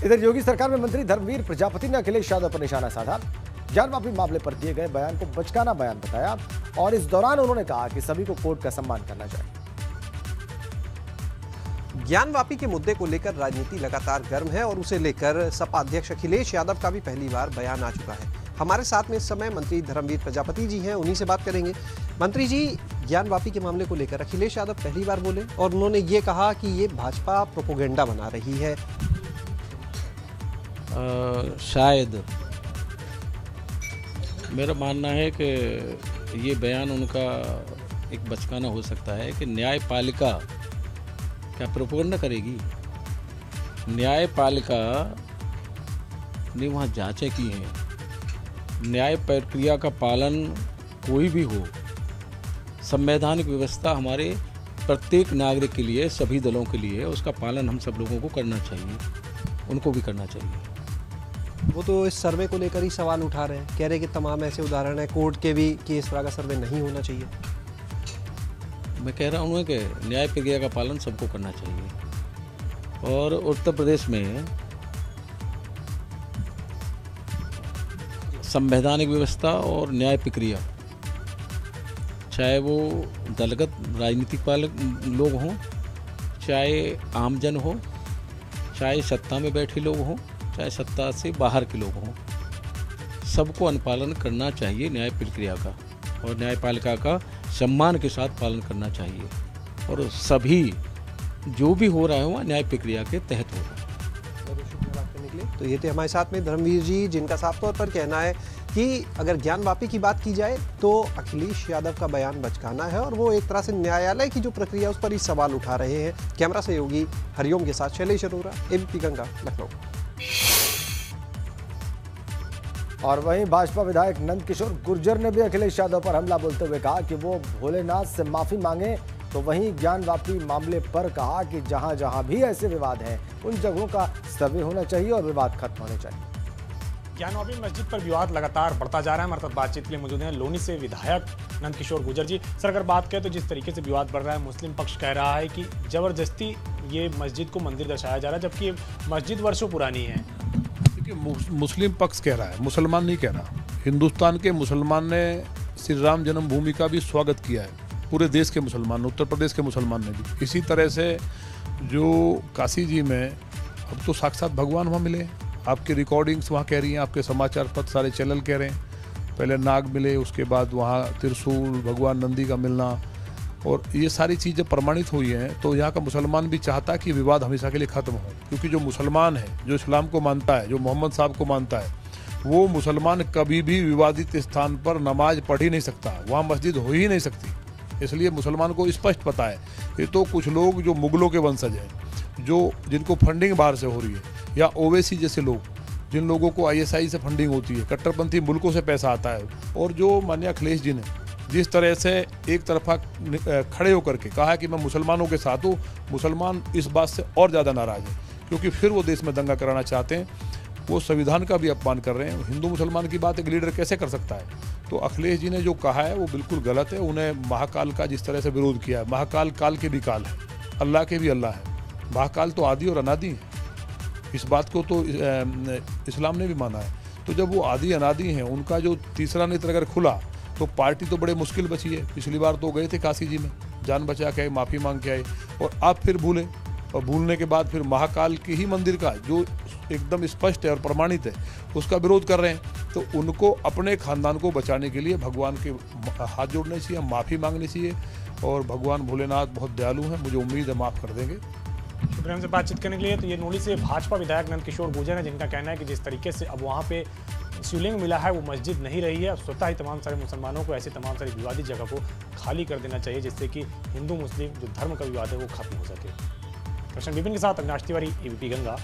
इधर योगी सरकार में मंत्री धर्मवीर प्रजापति ने अखिलेश यादव पर निशाना साधा। ज्ञान वापी मामले पर दिए गए बयान को बचकाना बयान बताया और इस दौरान उन्होंने कहा कि सभी को कोर्ट का सम्मान करना चाहिए। ज्ञान वापी के मुद्दे को लेकर राजनीति लगातार गर्म है और उसे लेकर सपा अध्यक्ष अखिलेश यादव का भी पहली बार बयान आ चुका है। हमारे साथ में इस समय मंत्री धर्मवीर प्रजापति जी हैं, उन्हीं से बात करेंगे। मंत्री जी, ज्ञान वापी के मामले को लेकर अखिलेश यादव पहली बार बोले और उन्होंने ये कहा कि ये भाजपा प्रोपोगेंडा बना रही है। शायद मेरा मानना है कि ये बयान उनका एक बचकाना हो सकता है कि न्यायपालिका क्या प्रोपोगेंडा करेगी। न्यायपालिका ने वहाँ जांचें की हैं। न्याय प्रक्रिया का पालन कोई भी हो, संवैधानिक व्यवस्था हमारे प्रत्येक नागरिक के लिए, सभी दलों के लिए, उसका पालन हम सब लोगों को करना चाहिए, उनको भी करना चाहिए। वो तो इस सर्वे को लेकर ही सवाल उठा रहे हैं, कह रहे हैं कि तमाम ऐसे उदाहरण हैं कोर्ट के भी कि इस तरह का सर्वे नहीं होना चाहिए। मैं कह रहा हूँ कि न्याय प्रक्रिया का पालन सबको करना चाहिए और उत्तर प्रदेश में संवैधानिक व्यवस्था और न्याय प्रक्रिया, चाहे वो दलगत राजनीतिक पालक लोग हों, चाहे आमजन हो, चाहे सत्ता में बैठे लोग हों, चाहे सत्ता से बाहर के लोग हों, सबको अनुपालन करना चाहिए न्याय प्रक्रिया का और न्यायपालिका का सम्मान के साथ पालन करना चाहिए और सभी जो भी हो रहा है वह न्याय प्रक्रिया के तहत हो रहा है। तो ये थे हमारे साथ में धर्मवीर जी, जिनका साफ तौर पर कहना है कि अगर ज्ञान वापी की बात की जाए तो अखिलेश यादव का बयान बचकाना है और वो एक तरह से न्यायालय की जो प्रक्रिया उस पर ही सवाल उठा रहे हैं। कैमरा सहयोगी हरिओम के साथ शैलेश अरोरा, एबीपी गंगा, लखनऊ। और वहीं भाजपा विधायक नंदकिशोर गुर्जर ने भी अखिलेश यादव पर हमला बोलते हुए कहा कि वो भोलेनाथ से माफी मांगे। तो वहीं ज्ञान वापी मामले पर कहा कि जहां जहां भी ऐसे विवाद हैं उन जगहों का सर्वे होना चाहिए और विवाद खत्म होने चाहिए। ज्ञान वापी मस्जिद पर विवाद लगातार बढ़ता जा रहा है। हमारे साथ बातचीत के लिए मौजूद हैं लोनी से विधायक नंदकिशोर गुर्जर जी। सर, अगर बात करें तो जिस तरीके से विवाद बढ़ रहा है, मुस्लिम पक्ष कह रहा है कि जबरदस्ती ये मस्जिद को मंदिर दर्शाया जा रहा है, जबकि ये मस्जिद वर्षों पुरानी है। मुस्लिम पक्ष कह रहा है, मुसलमान नहीं कह रहा। हिंदुस्तान के मुसलमान ने श्री राम जन्मभूमि का भी स्वागत किया है, पूरे देश के मुसलमान, उत्तर प्रदेश के मुसलमान ने भी। इसी तरह से जो काशी जी में अब तो साक्षात भगवान वहाँ मिले, आपकी रिकॉर्डिंग्स वहाँ कह रही हैं, आपके समाचार पत्र सारे चैनल कह रहे हैं। पहले नाग मिले, उसके बाद वहाँ त्रिशूल, भगवान नंदी का मिलना, और ये सारी चीज़ें प्रमाणित हुई हैं। तो यहाँ का मुसलमान भी चाहता है कि विवाद हमेशा के लिए ख़त्म हो, क्योंकि जो मुसलमान है, जो इस्लाम को मानता है, जो मोहम्मद साहब को मानता है, वो मुसलमान कभी भी विवादित स्थान पर नमाज पढ़ ही नहीं सकता, वहाँ मस्जिद हो ही नहीं सकती। इसलिए मुसलमान को स्पष्ट पता है। ये तो कुछ लोग जो मुगलों के वंशज हैं, जिनको फंडिंग बाहर से हो रही है, या ओवैसी जैसे लोग, जिन लोगों को ISI से फंडिंग होती है, कट्टरपंथी मुल्कों से पैसा आता है, और जो माननीय अखिलेश जी ने जिस तरह से एक तरफा खड़े होकर के कहा कि मैं मुसलमानों के साथ हूँ, मुसलमान इस बात से और ज़्यादा नाराज़ है, क्योंकि फिर वो देश में दंगा कराना चाहते हैं। वो संविधान का भी अपमान कर रहे हैं। हिंदू मुसलमान की बात एक लीडर कैसे कर सकता है? तो अखिलेश जी ने जो कहा है वो बिल्कुल गलत है। उन्हें महाकाल का जिस तरह से विरोध किया है, महाकाल काल के भी काल है, अल्लाह के भी अल्लाह है। महाकाल तो आदि और अनादि है, इस बात को तो इस्लाम ने भी माना है। तो जब वो आदि अनादि हैं, उनका जो तीसरा नेत्र अगर खुला तो पार्टी तो बड़े मुश्किल बची है। पिछली बार तो गए थे काशी जी में, जान बचा के आए, माफ़ी मांग के आए, और आप फिर भूले, और भूलने के बाद फिर महाकाल के ही मंदिर का जो एकदम स्पष्ट है और प्रमाणित है, उसका विरोध कर रहे हैं। तो उनको अपने खानदान को बचाने के लिए भगवान के हाथ जोड़ने चाहिए, माफ़ी मांगनी चाहिए, और भगवान भोलेनाथ बहुत दयालु हैं, मुझे उम्मीद है माफ़ कर देंगे। शुक्रिया हमसे बातचीत करने के लिए। तो ये नोली से भाजपा विधायक नंदकिशोर गुर्जर हैं, जिनका कहना है कि जिस तरीके से अब वहाँ पे शिवलिंग मिला है वो मस्जिद नहीं रही है। अब स्वतः ही तमाम सारे मुसलमानों को ऐसी तमाम सारी विवादित जगह को खाली कर देना चाहिए, जिससे कि हिंदू मुस्लिम जो धर्म का विवाद है वो खत्म हो सके। कृष्ण विपिन के साथ अविनाश तिवारी, एबीपी गंगा।